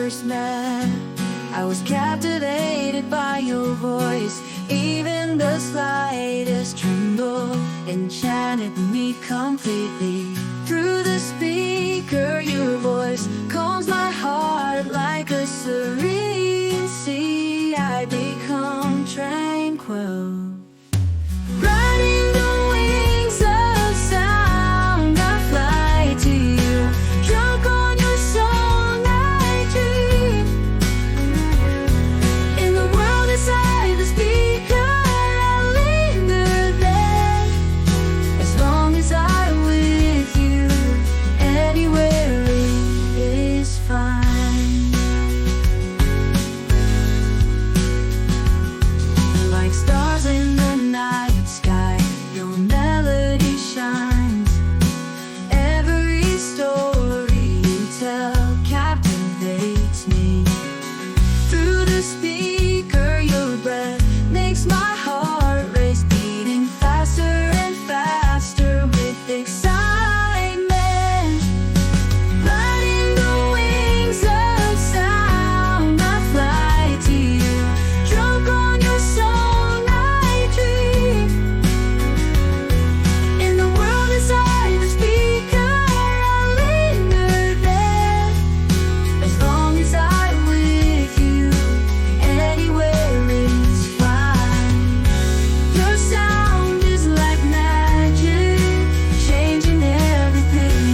first met, I was captivated by your voice. Even the slightest tremble enchanted me completely. Through the speaker, your voice calms my heart like a serene sea. I become tranquil. Riding the wings of sound, I fly to you. Drunk on your song, I dream. In the world inside the speaker, I linger there. As long as I'm with you, anywhere is fine. Like stars in the night sky, your melody shines. Every story you tell captivates me. Through the speaker, your breath makes my heart race, beating faster and faster with excitement. Riding the wings of sound, I fly to you. Drunk on your song, I dream. In the world inside the speaker, I linger there. As long as I'm with you, anywhere is fine. Your sound is like magic, changing everything.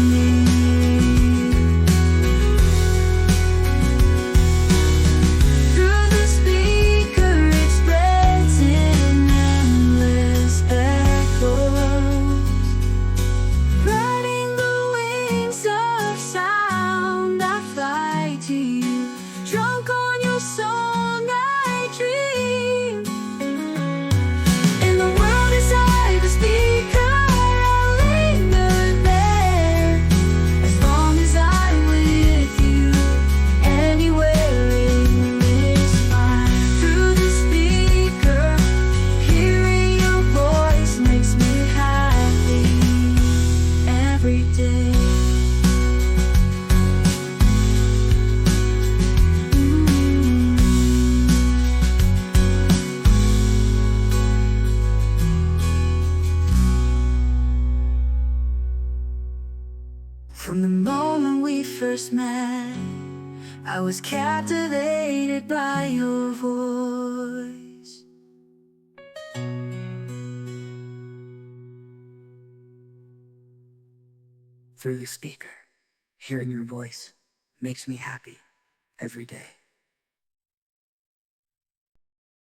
Through the speaker, it spreads in endless echoes. Riding the wings of sound, I fly to you. Drunk on your song, I dream. In the world inside the speaker, I linger there. As long as I'm with you, anywhere is fine. Through the speaker, hearing your voice makes me happy every day. From the moment we first met, I was captivated by your voice. Through the speaker, hearing your voice makes me happy every day.